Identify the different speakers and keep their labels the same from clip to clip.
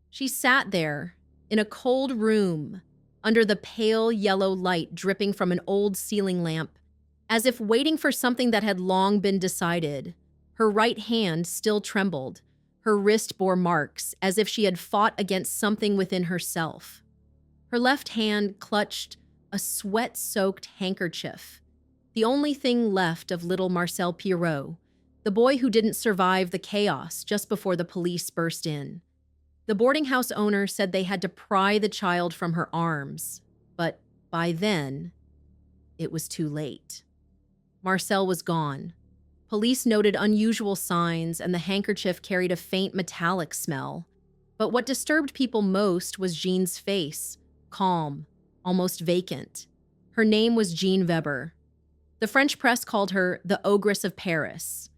Speaker 1: She sat there, in a cold room, under the pale yellow light dripping from an old ceiling lamp, as if waiting for something that had long been decided. Her right hand still trembled. Her wrist bore marks, as if she had fought against something within herself. Her left hand clutched a sweat-soaked handkerchief, the only thing left of little Marcel Pirot, the boy who didn't survive the chaos just before the police burst in. The boarding house owner said they had to pry the child from her arms, but by then, it was too late. Marcel was gone. Police noted unusual signs, and the handkerchief carried a faint metallic smell. But what disturbed people most was Jeanne's face, calm, almost vacant. Her name was Jeanne Weber. The French press called her the Ogress of Paris.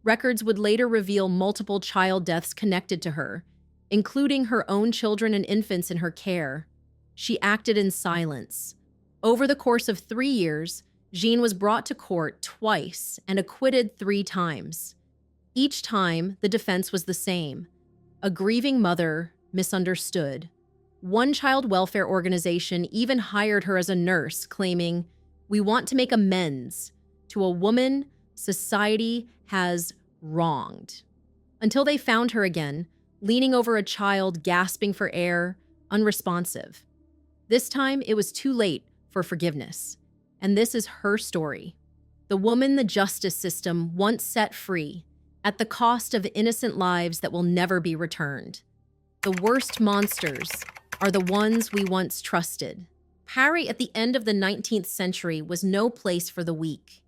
Speaker 1: Records would later reveal multiple child deaths connected to her, including her own children and infants in her care. She acted in silence. Over the course of 3 years, Jeanne was brought to court twice and acquitted 3 times. Each time, the defense was the same: a grieving mother, misunderstood. One child welfare organization even hired her as a nurse, claiming, "We want to make amends to a woman society has wronged." Until they found her again, leaning over a child, gasping for air, unresponsive. This time, it was too late for forgiveness. And this is her story. The woman the justice system once set free, at the cost of innocent lives that will never be returned. The worst monsters are the ones we once trusted. Paris at the end of the 19th century was no place for the weak.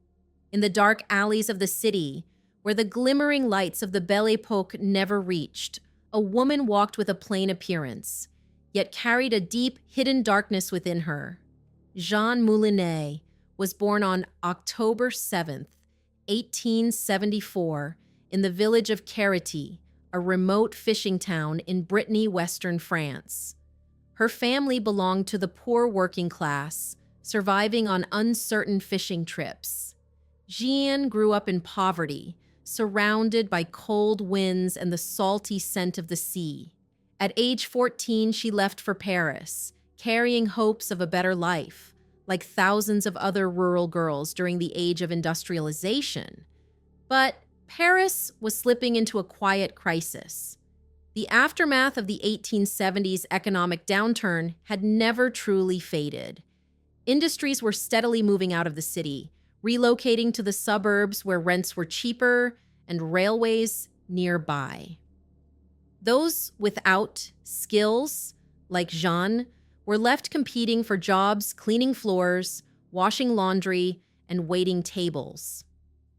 Speaker 1: In the dark alleys of the city, where the glimmering lights of the Belle Époque never reached, a woman walked with a plain appearance, yet carried a deep, hidden darkness within her. Jeanne Moulinet was born on October 7th, 1874, in the village of Cruelty, a remote fishing town in Brittany, western France. Her family belonged to the poor working class, surviving on uncertain fishing trips. Jeanne grew up in poverty, surrounded by cold winds and the salty scent of the sea. At age 14, she left for Paris, carrying hopes of a better life, like thousands of other rural girls during the age of industrialization. But Paris was slipping into a quiet crisis. The aftermath of the 1870s economic downturn had never truly faded. Industries were steadily moving out of the city, relocating to the suburbs where rents were cheaper and railways nearby. Those without skills, like Jeanne, were left competing for jobs cleaning floors, washing laundry, and waiting tables.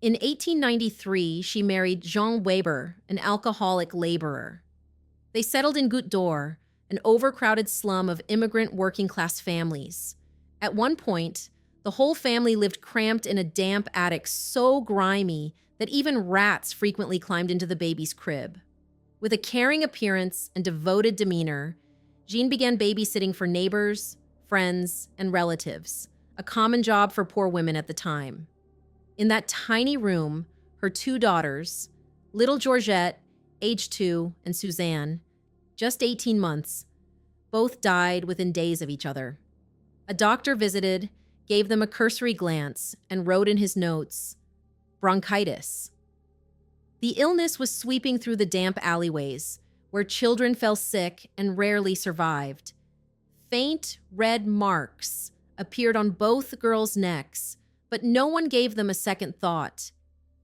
Speaker 1: In 1893, she married Jeanne Weber, an alcoholic laborer. They settled in Goutte d'Or, an overcrowded slum of immigrant working-class families. At one point, the whole family lived cramped in a damp attic so grimy that even rats frequently climbed into the baby's crib. With a caring appearance and devoted demeanor, Jeanne began babysitting for neighbors, friends, and relatives, a common job for poor women at the time. In that tiny room, her 2 daughters, little Georgette, age 2, and Suzanne, just 18 months, both died within days of each other. A doctor visited, gave them a cursory glance, and wrote in his notes, "Bronchitis." The illness was sweeping through the damp alleyways, where children fell sick and rarely survived. Faint red marks appeared on both girls' necks, but no one gave them a second thought.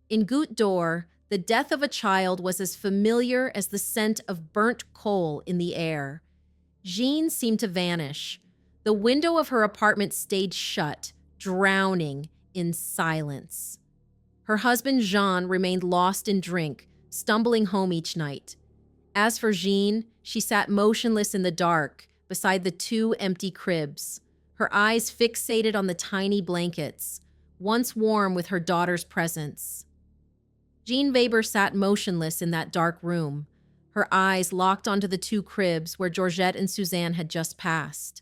Speaker 1: In Goutte d'Or, the death of a child was as familiar as the scent of burnt coal in the air. Jeanne seemed to vanish. The window of her apartment stayed shut, drowning in silence. Her husband Jean remained lost in drink, stumbling home each night. As for Jeanne, she sat motionless in the dark beside the 2 empty cribs, her eyes fixated on the tiny blankets, once warm with her daughter's presence. Jeanne Weber sat motionless in that dark room, her eyes locked onto the 2 cribs where Georgette and Suzanne had just passed.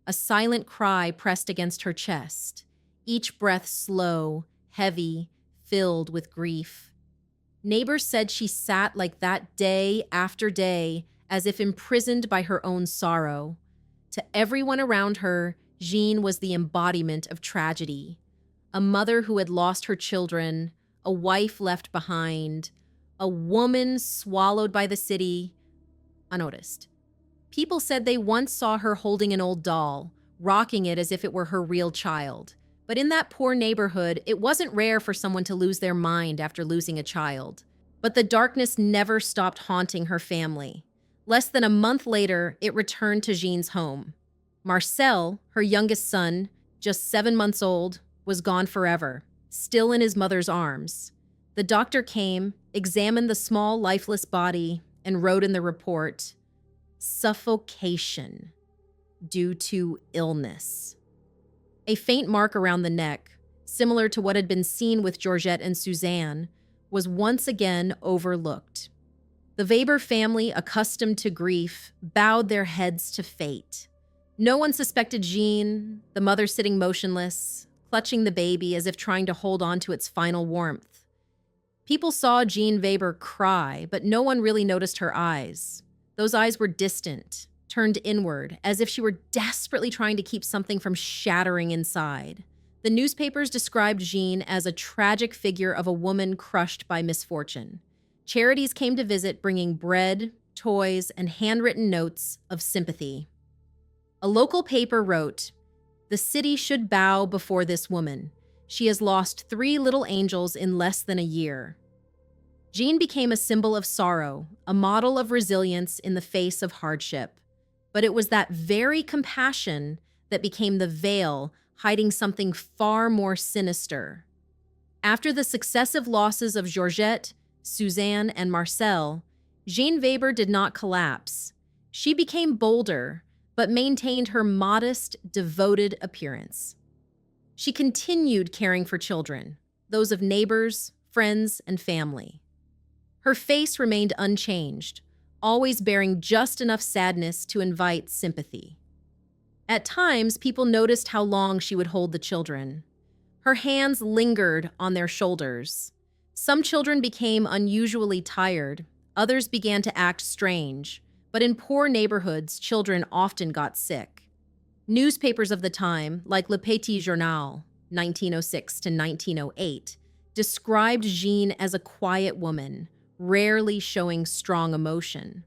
Speaker 1: A silent cry pressed against her chest, each breath slow, heavy, filled with grief. Neighbors said she sat like that day after day as if imprisoned by her own sorrow. To everyone around her, Jeanne was the embodiment of tragedy. A mother who had lost her children, a wife left behind, a woman swallowed by the city, unnoticed. People said they once saw her holding an old doll, rocking it as if it were her real child. But in that poor neighborhood, it wasn't rare for someone to lose their mind after losing a child. But the darkness never stopped haunting her family. Less than a month later, it returned to Jeanne's home. Marcel, her youngest son, just 7 months old, was gone forever, still in his mother's arms. The doctor came, examined the small, lifeless body, and wrote in the report, "Suffocation due to illness." A faint mark around the neck, similar to what had been seen with Georgette and Suzanne, was once again overlooked. The Weber family, accustomed to grief, bowed their heads to fate. No one suspected Jeanne, the mother sitting motionless, clutching the baby as if trying to hold on to its final warmth. People saw Jeanne Weber cry, but no one really noticed her eyes. Those eyes were distant, turned inward, as if she were desperately trying to keep something from shattering inside. The newspapers described Jeanne as a tragic figure of a woman crushed by misfortune. Charities came to visit, bringing bread, toys, and handwritten notes of sympathy. A local paper wrote, "The city should bow before this woman. She has lost 3 little angels in less than a year." Jeanne became a symbol of sorrow, a model of resilience in the face of hardship. But it was that very compassion that became the veil hiding something far more sinister. After the successive losses of Georgette, Suzanne, and Marcel, Jeanne Weber did not collapse. She became bolder, but maintained her modest, devoted appearance. She continued caring for children, those of neighbors, friends, and family. Her face remained unchanged, always bearing just enough sadness to invite sympathy. At times, people noticed how long she would hold the children. Her hands lingered on their shoulders. Some children became unusually tired, others began to act strange, but in poor neighborhoods, children often got sick. Newspapers of the time, like Le Petit Journal, 1906 to 1908, described Jeanne as a quiet woman, rarely showing strong emotion.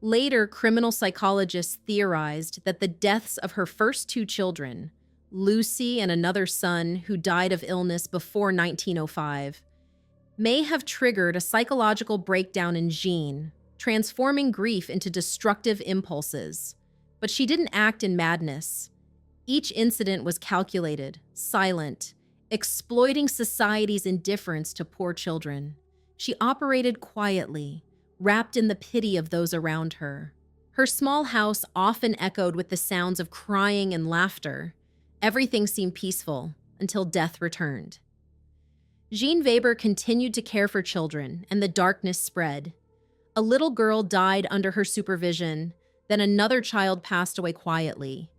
Speaker 1: Later, criminal psychologists theorized that the deaths of her first 2 children, Lucy and another son who died of illness before 1905, may have triggered a psychological breakdown in Jeanne, transforming grief into destructive impulses. But she didn't act in madness. Each incident was calculated, silent, exploiting society's indifference to poor children. She operated quietly, wrapped in the pity of those around her. Her small house often echoed with the sounds of crying and laughter. Everything seemed peaceful until death returned. Jeanne Weber continued to care for children, and the darkness spread. A little girl died under her supervision, then another child passed away quietly.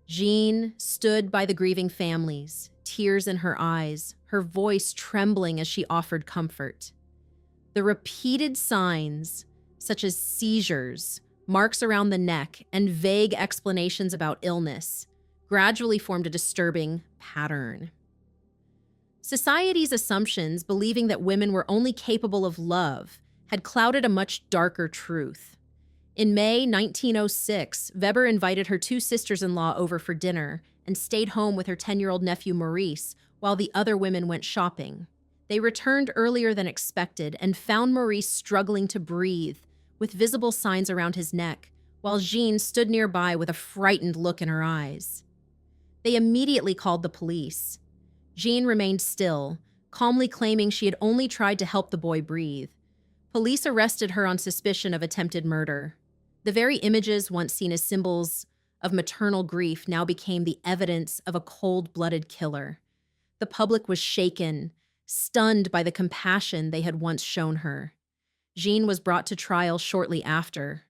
Speaker 1: Jeanne stood by the grieving families, tears in her eyes, her voice trembling as she offered comfort. The repeated signs, such as seizures, marks around the neck, and vague explanations about illness, gradually formed a disturbing pattern. Society's assumptions, believing that women were only capable of love, had clouded a much darker truth. In May 1906, Weber invited her 2 sisters-in-law over for dinner and stayed home with her 10-year-old nephew Maurice while the other women went shopping. They returned earlier than expected and found Maurice struggling to breathe, with visible signs around his neck, while Jeanne stood nearby with a frightened look in her eyes. They immediately called the police. Jeanne remained still, calmly claiming she had only tried to help the boy breathe. Police arrested her on suspicion of attempted murder. The very images once seen as symbols of maternal grief now became the evidence of a cold-blooded killer. The public was shaken, stunned by the compassion they had once shown her. Jeanne was brought to trial shortly after.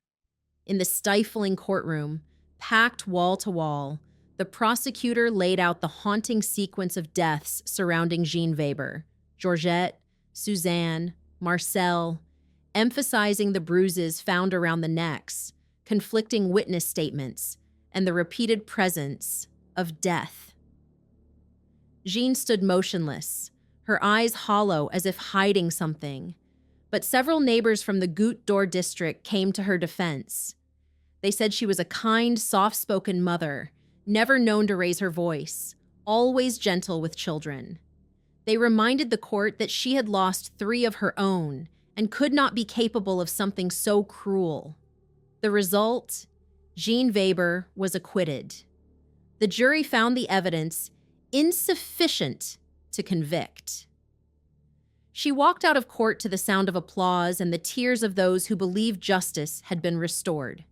Speaker 1: In the stifling courtroom, packed wall to wall, the prosecutor laid out the haunting sequence of deaths surrounding Jeanne Weber, Georgette, Suzanne, Marcel, emphasizing the bruises found around the necks, conflicting witness statements, and the repeated presence of death. Jeanne stood motionless, her eyes hollow as if hiding something. But several neighbors from the Goutte d'Or district came to her defense. They said she was a kind, soft-spoken mother, never known to raise her voice, always gentle with children. They reminded the court that she had lost 3 of her own and could not be capable of something so cruel. The result? Jeanne Weber was acquitted. The jury found the evidence insufficient to convict. She walked out of court to the sound of applause and the tears of those who believed justice had been restored.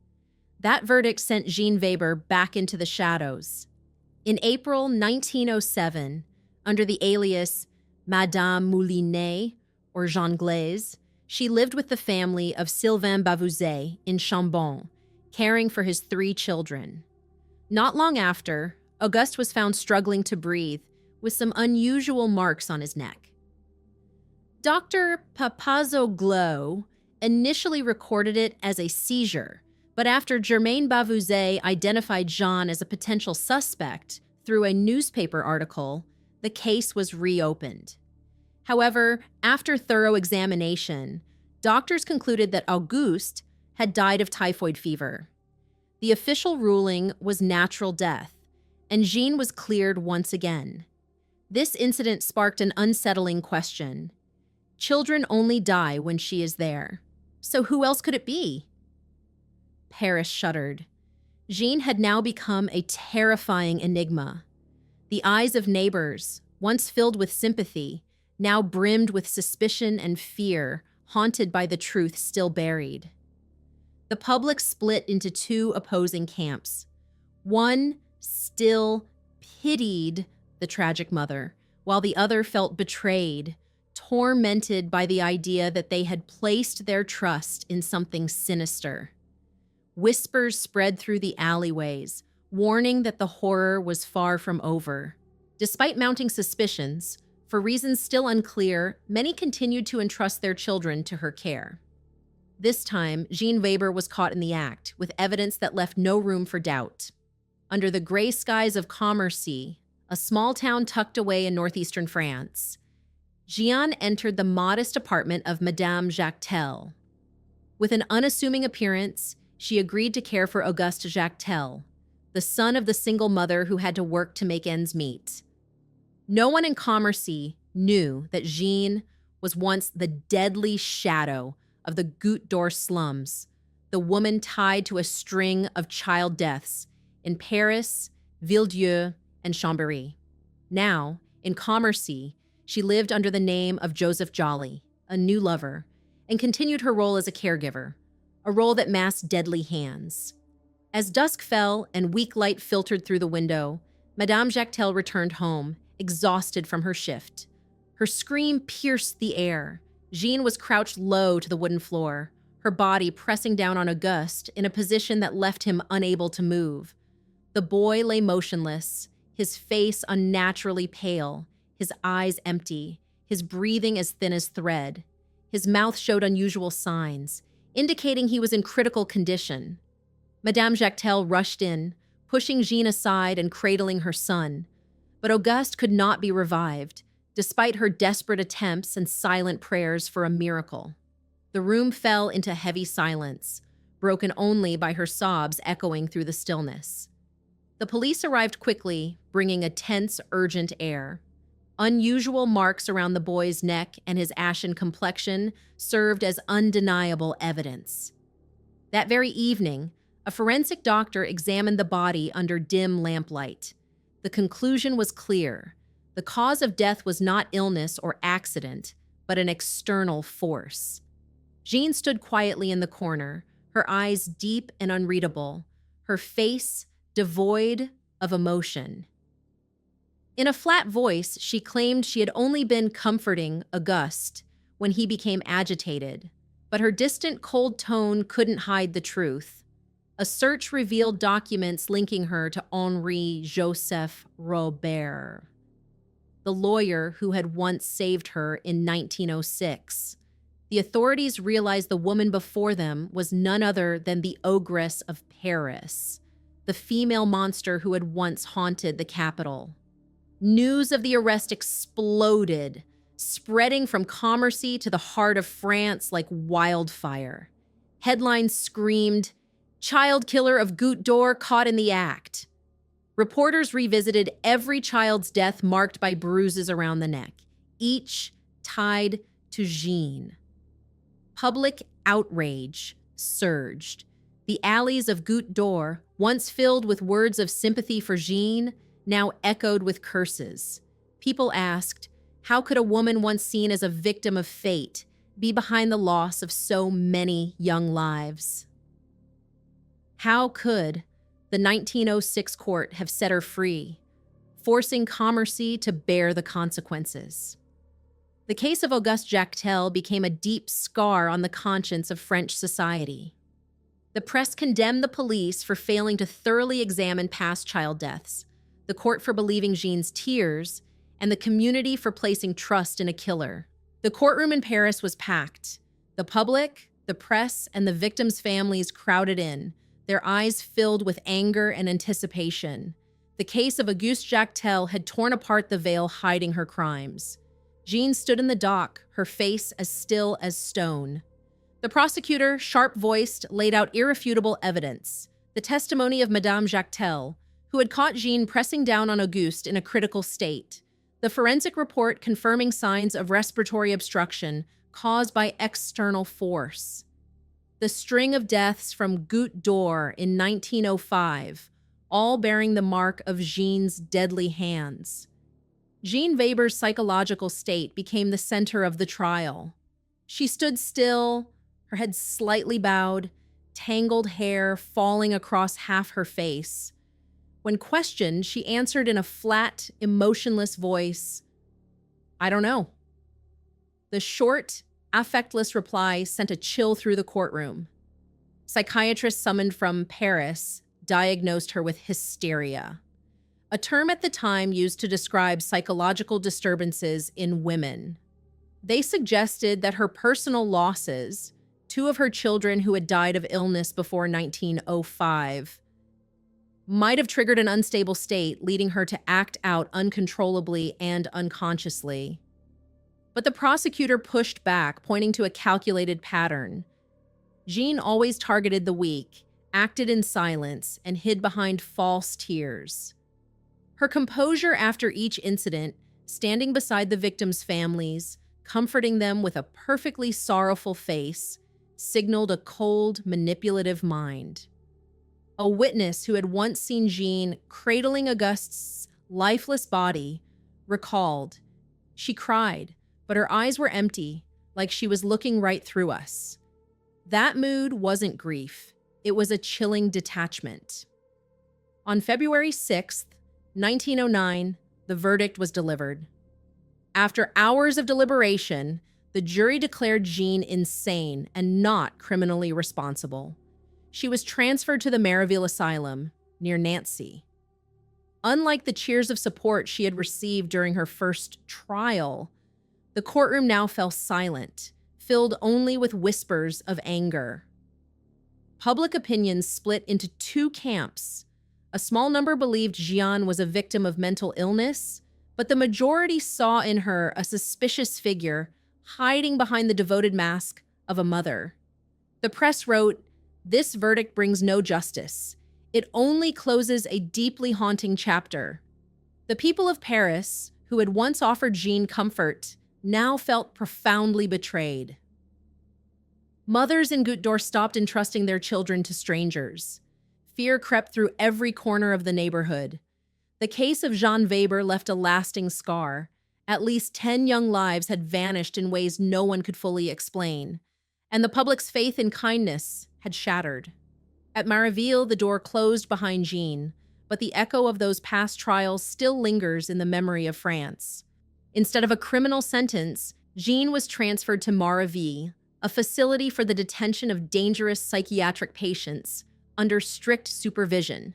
Speaker 1: That verdict sent Jeanne Weber back into the shadows. In April 1907, under the alias Madame Moulinet, or Jeanne Glaise, she lived with the family of Sylvain Bavouzet in Chambon, caring for his 3 children. Not long after, Auguste was found struggling to breathe with some unusual marks on his neck. Dr. Papazoglou initially recorded it as a seizure, but after Germaine Bavouzet identified Jeanne as a potential suspect through a newspaper article, the case was reopened. However, after thorough examination, doctors concluded that Auguste had died of typhoid fever. The official ruling was natural death, and Jeanne was cleared once again. This incident sparked an unsettling question. Children only die when she is there. So who else could it be? Paris shuddered. Jeanne had now become a terrifying enigma. The eyes of neighbors, once filled with sympathy, now brimmed with suspicion and fear, haunted by the truth still buried. The public split into 2 opposing camps. One still pitied the tragic mother, while the other felt betrayed, tormented by the idea that they had placed their trust in something sinister. Whispers spread through the alleyways, warning that the horror was far from over. Despite mounting suspicions, for reasons still unclear, many continued to entrust their children to her care. This time, Jeanne Weber was caught in the act, with evidence that left no room for doubt. Under the gray skies of Commercy, a small town tucked away in northeastern France, Jeanne entered the modest apartment of Madame Jactel. With an unassuming appearance, she agreed to care for Auguste Jactel, the son of the single mother who had to work to make ends meet. No one in Commercy knew that Jeanne was once the deadly shadow of the Goutte d'Or slums, the woman tied to a string of child deaths in Paris, Villedieu, and Chambéry. Now, in Commercy, she lived under the name of Joseph Jolly, a new lover, and continued her role as a caregiver, a role that masked deadly hands. As dusk fell and weak light filtered through the window, Madame Jactel returned home, exhausted from her shift. Her scream pierced the air. Jeanne was crouched low to the wooden floor, her body pressing down on Auguste in a position that left him unable to move. The boy lay motionless, his face unnaturally pale, his eyes empty, his breathing as thin as thread. His mouth showed unusual signs, indicating he was in critical condition. Madame Jactel rushed in, pushing Jeanne aside and cradling her son. But Auguste could not be revived, despite her desperate attempts and silent prayers for a miracle. The room fell into heavy silence, broken only by her sobs echoing through the stillness. The police arrived quickly, bringing a tense, urgent air. Unusual marks around the boy's neck and his ashen complexion served as undeniable evidence. That very evening, a forensic doctor examined the body under dim lamplight. The conclusion was clear. The cause of death was not illness or accident, but an external force. Jeanne stood quietly in the corner, her eyes deep and unreadable, her face devoid of emotion. In a flat voice, she claimed she had only been comforting Auguste when he became agitated, but her distant, cold tone couldn't hide the truth. A search revealed documents linking her to Henri Joseph Robert, the lawyer who had once saved her in 1906. the authorities realized the woman before them was none other than the ogress of Paris, the female monster who had once haunted the capital. News of the arrest exploded, spreading from Commercy to the heart of France like wildfire. Headlines screamed, "Child killer of Goutte d'Or caught in the act." Reporters revisited every child's death marked by bruises around the neck, each tied to Jeanne. Public outrage surged. The alleys of Goutte d'Or, once filled with words of sympathy for Jeanne, now echoed with curses. People asked, how could a woman once seen as a victim of fate be behind the loss of so many young lives? How could the 1906 court have set her free, forcing Commercy to bear the consequences? The case of Auguste Jactel became a deep scar on the conscience of French society. The press condemned the police for failing to thoroughly examine past child deaths, the court for believing Jeanne's tears, and the community for placing trust in a killer. The courtroom in Paris was packed. The public, the press, and the victims' families crowded in, their eyes filled with anger and anticipation. The case of Auguste Jactel had torn apart the veil hiding her crimes. Jeanne stood in the dock, her face as still as stone. The prosecutor, sharp-voiced, laid out irrefutable evidence, the testimony of Madame Jactel, who had caught Jeanne pressing down on Auguste in a critical state, the forensic report confirming signs of respiratory obstruction caused by external force. The string of deaths from Goutte d'Or in 1905, all bearing the mark of Jeanne's deadly hands. Jeanne Weber's psychological state became the center of the trial. She stood still, her head slightly bowed, tangled hair falling across half her face. When questioned, she answered in a flat, emotionless voice, "I don't know." The short, affectless reply sent a chill through the courtroom. Psychiatrists summoned from Paris diagnosed her with hysteria, a term at the time used to describe psychological disturbances in women. They suggested that her personal losses, two of her children who had died of illness before 1905, might have triggered an unstable state, leading her to act out uncontrollably and unconsciously. But the prosecutor pushed back, pointing to a calculated pattern. Jeanne always targeted the weak, acted in silence, and hid behind false tears. Her composure after each incident, standing beside the victims' families, comforting them with a perfectly sorrowful face, signaled a cold, manipulative mind. A witness who had once seen Jeanne cradling Auguste's lifeless body recalled, "She cried, but her eyes were empty, like she was looking right through us." That mood wasn't grief. It was a chilling detachment. On February 6th, 1909, the verdict was delivered. After hours of deliberation, the jury declared Jeanne insane and not criminally responsible. She was transferred to the Maryville Asylum, near Nancy. Unlike the cheers of support she had received during her first trial, the courtroom now fell silent, filled only with whispers of anger. Public opinion split into two camps. A small number believed Jeanne was a victim of mental illness, but the majority saw in her a suspicious figure hiding behind the devoted mask of a mother. The press wrote, "This verdict brings no justice. It only closes a deeply haunting chapter." The people of Paris, who had once offered Jeanne comfort, now felt profoundly betrayed. Mothers in Goutte d'Or stopped entrusting their children to strangers. Fear crept through every corner of the neighborhood. The case of Jeanne Weber left a lasting scar. At least 10 young lives had vanished in ways no one could fully explain, and the public's faith in kindness had shattered. At Maryville, the door closed behind Jeanne, but the echo of those past trials still lingers in the memory of France. Instead of a criminal sentence, Jeanne was transferred to Maryville, a facility for the detention of dangerous psychiatric patients under strict supervision.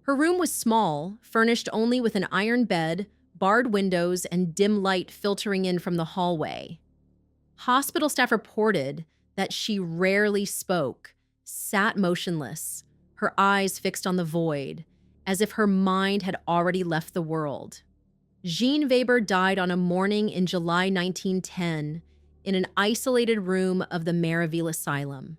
Speaker 1: Her room was small, furnished only with an iron bed, barred windows, and dim light filtering in from the hallway. Hospital staff reported that she rarely spoke, sat motionless, her eyes fixed on the void, as if her mind had already left the world. Jeanne Weber died on a morning in July 1910 in an isolated room of the Maryville Asylum.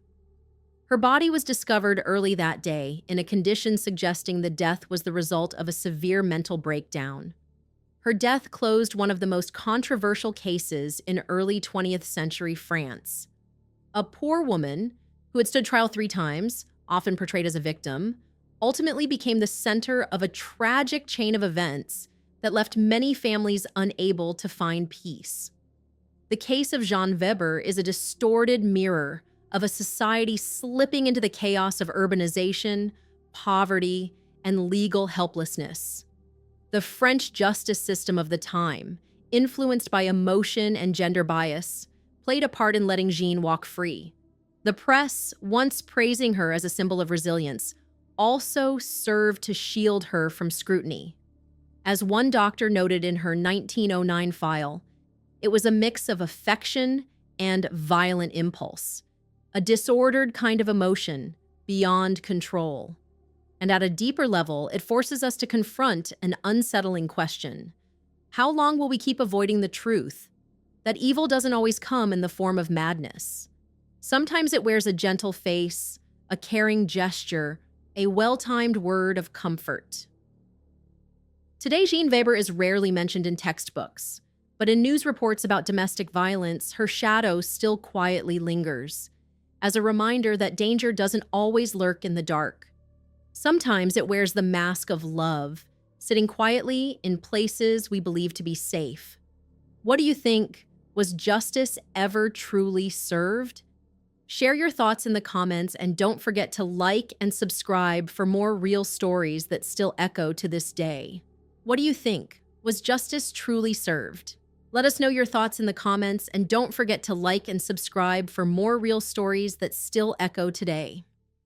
Speaker 1: Her body was discovered early that day in a condition suggesting the death was the result of a severe mental breakdown. Her death closed one of the most controversial cases in early 20th century France. A poor woman, who had stood trial 3 times, often portrayed as a victim, ultimately became the center of a tragic chain of events that left many families unable to find peace. The case of Jeanne Weber is a distorted mirror of a society slipping into the chaos of urbanization, poverty, and legal helplessness. The French justice system of the time, influenced by emotion and gender bias, played a part in letting Jeanne walk free. The press, once praising her as a symbol of resilience, also served to shield her from scrutiny. As one doctor noted in her 1909 file, it was a mix of affection and violent impulse, a disordered kind of emotion beyond control. And at a deeper level, it forces us to confront an unsettling question. How long will we keep avoiding the truth? That evil doesn't always come in the form of madness. Sometimes it wears a gentle face, a caring gesture, a well-timed word of comfort. Today, Jeanne Weber is rarely mentioned in textbooks, but in news reports about domestic violence, her shadow still quietly lingers, as a reminder that danger doesn't always lurk in the dark. Sometimes it wears the mask of love, sitting quietly in places we believe to be safe. What do you think? Was justice ever truly served? Share your thoughts in the comments, and don't forget to like and subscribe for more real stories that still echo to this day. What do you think? Was justice truly served? Let us know your thoughts in the comments, and don't forget to like and subscribe for more real stories that still echo today.